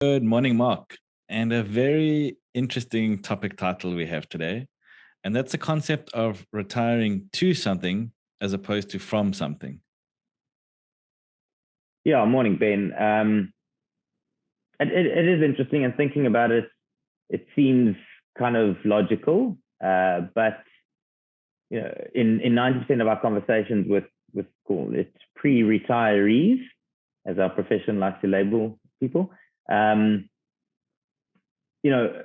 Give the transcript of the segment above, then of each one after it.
Good morning, Mark. And a very interesting topic title we have today. And that's the concept of retiring to something as opposed to from something. Yeah, morning, Ben. It is interesting, and thinking about it, it seems kind of logical. But in 90% of our conversations with call it pre-retirees, as our profession likes to label people, um, you know,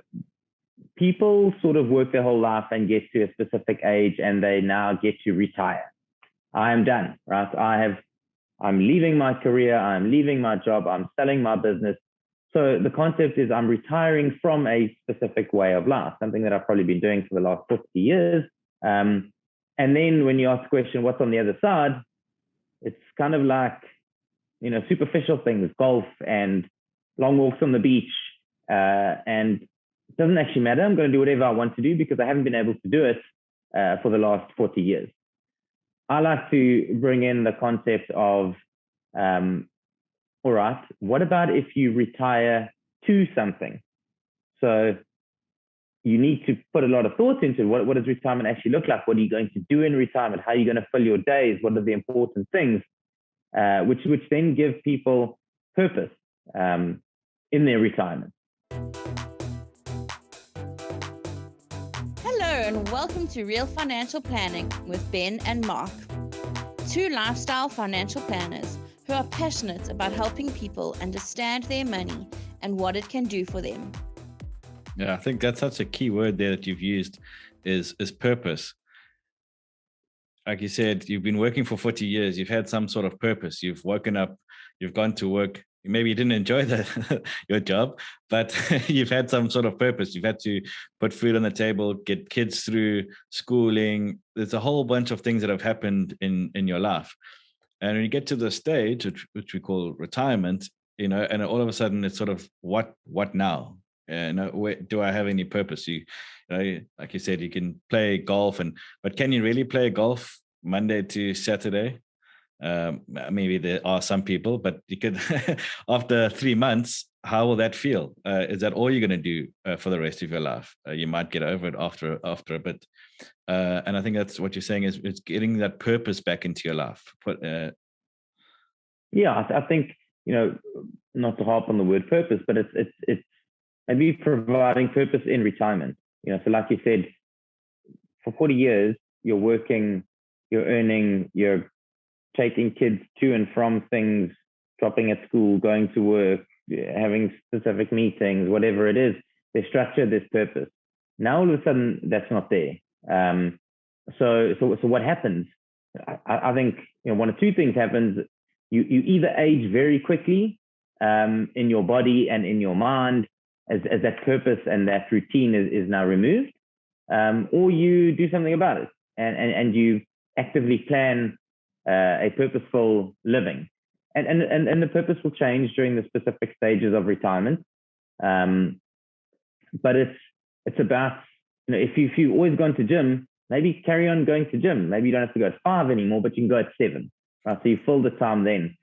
people sort of work their whole life and get to a specific age, and they now get to retire. I am done, right? I'm leaving my career, I'm leaving my job, I'm selling my business. So the concept is I'm retiring from a specific way of life, something that I've probably been doing for the last 50 years. And then when you ask the question, what's on the other side? It's kind of like, superficial things, golf and long walks on the beach. And it doesn't actually matter. I'm going to do whatever I want to do because I haven't been able to do it for the last 40 years. I like to bring in the concept of, all right, what about if you retire to something? So you need to put a lot of thought into what does retirement actually look like? What are you going to do in retirement? How are you going to fill your days? What are the important things? Which then give people purpose in their retirement. Hello and welcome to Real Financial Planning with Ben and Mark, two lifestyle financial planners who are passionate about helping people understand their money and what it can do for them. Yeah, I think that's such a key word there that you've used is purpose. Like you said, you've been working for 40 years. You've had some sort of purpose. You've woken up, you've gone to work. Maybe you didn't enjoy your job, but you've had some sort of purpose. You've had to put food on the table, get kids through schooling. There's a whole bunch of things that have happened in your life. And when you get to the stage, which we call retirement, and all of a sudden it's sort of what now? Do I have any purpose? Like you said, you can play golf, but can you really play golf Monday to Saturday? Maybe there are some people, but you could after 3 months. How will that feel? Is that all you're going to do for the rest of your life? You might get over it after a bit. And I think that's what you're saying is it's getting that purpose back into your life. Yeah, I think, not to harp on the word purpose, but it's maybe providing purpose in retirement. So like you said, for 40 years, you're working, you're earning, you're taking kids to and from things, dropping at school, going to work, having specific meetings, whatever it is. There's structure, there's purpose. Now all of a sudden that's not there. So what happens? I think one of two things happens. You either age very quickly in your body and in your mind as that purpose and that routine is now removed, or you do something about it and you actively plan a purposeful living. And the purpose will change during the specific stages of retirement. But it's about, if you've always gone to gym, maybe carry on going to gym. Maybe you don't have to go at 5 anymore, but you can go at 7. Right? So you fill the time then.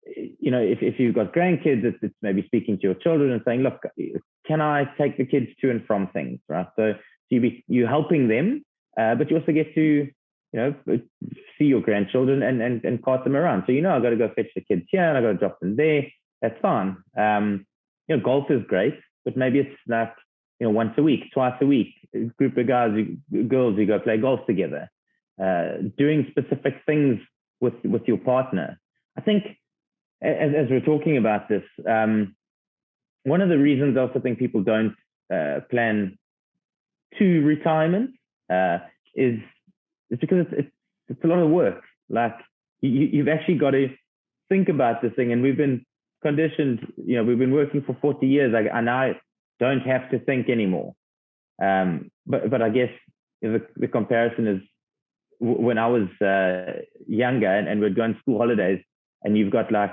If you've got grandkids, it's maybe speaking to your children and saying, look, can I take the kids to and from things, right? So you're helping them, but you also get to, see your grandchildren and cart them around. So, I've got to go fetch the kids here and I've got to drop them there. That's fine. Golf is great, but maybe it's like, once a week, twice a week, a group of guys, girls who go play golf together, doing specific things with your partner. I think as we're talking about this, one of the reasons I also think people don't plan to retirement is because it's a lot of work. Like you've actually got to think about this thing, and we've been conditioned. We've been working for 40 years. I now don't have to think anymore. But I guess the comparison is when I was younger and we'd go on school holidays, and you've got like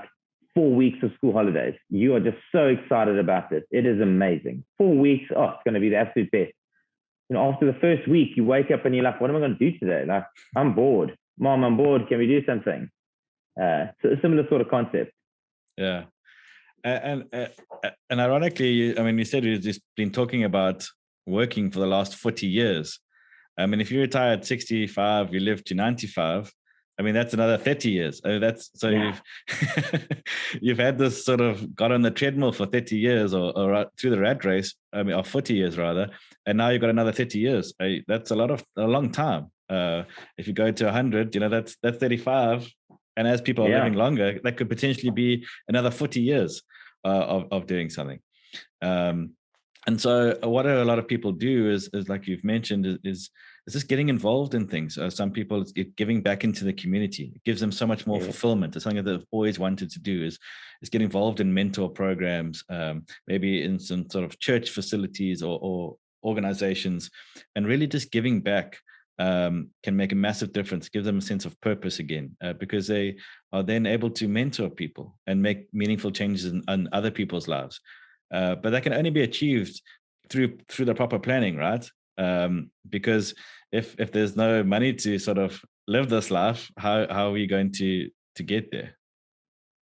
4 weeks of school holidays. You are just so excited about this. It is amazing. 4 weeks, it's going to be the absolute best. After the first week, you wake up and you're like, what am I going to do today? Like, I'm bored. Mom, I'm bored. Can we do something? So a similar sort of concept. Yeah. And ironically, I mean, you said you've just been talking about working for the last 40 years. I mean, if you retire at 65, you live to 95. I mean, that's another 30 years. I mean, that's so Yeah. you've you've had this sort of got on the treadmill for 30 years or through the rat race, I mean, or 40 years rather, and now you've got another 30 years. That's a long time. If you go to 100, that's 35. And as people are Yeah. living longer, that could potentially be another 40 years of doing something. And so what a lot of people do is like you've mentioned, is just getting involved in things. Some people, it's giving back into the community. It gives them so much more Yeah. fulfillment. It's something that they've always wanted to do is get involved in mentor programs, maybe in some sort of church facilities or organizations, and really just giving back can make a massive difference, give them a sense of purpose again, because they are then able to mentor people and make meaningful changes in other people's lives. But that can only be achieved through the proper planning, right? Because if there's no money to sort of live this life, how are we going to get there?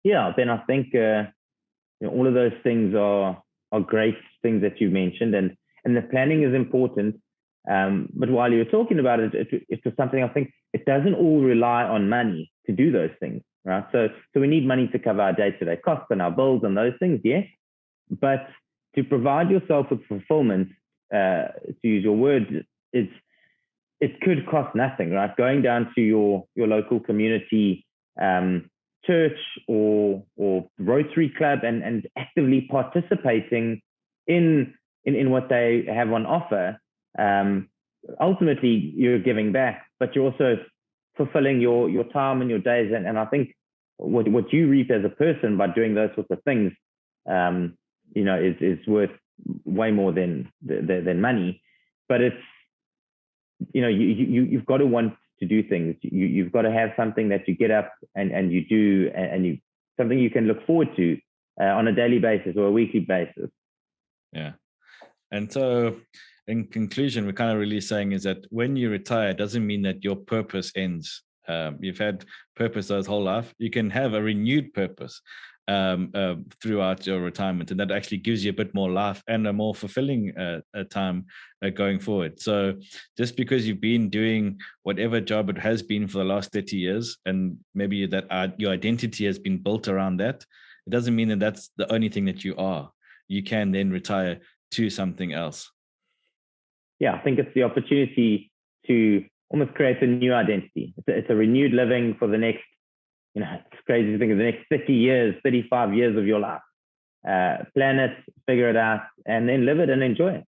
Yeah, Ben, I think all of those things are great things that you mentioned, and the planning is important. But while you were talking about it, it was something I think it doesn't all rely on money to do those things, right? So we need money to cover our day-to-day costs and our bills and those things, yes. But to provide yourself with fulfillment, to use your words, it could cost nothing, right? Going down to your local community church or Rotary Club and actively participating in what they have on offer. Ultimately, you're giving back, but you're also fulfilling your time and your days. And I think what you reap as a person by doing those sorts of things, is worth way more than money. But it's, you've got to want to do things. You've got to have something that you get up and you do, and you something you can look forward to on a daily basis or a weekly basis. Yeah. And so in conclusion, we're kind of really saying is that when you retire, it doesn't mean that your purpose ends. You've had purpose those whole life. You can have a renewed purpose throughout your retirement, and that actually gives you a bit more life and a more fulfilling time going forward. So just because you've been doing whatever job it has been for the last 30 years, and maybe that your identity has been built around that, it doesn't mean that that's the only thing that you are. You can then retire to something else. Yeah, I think it's the opportunity to almost create a new identity. It's a renewed living for the next, it's crazy to think of the next 30 years, 35 years of your life. Plan it, figure it out, and then live it and enjoy it.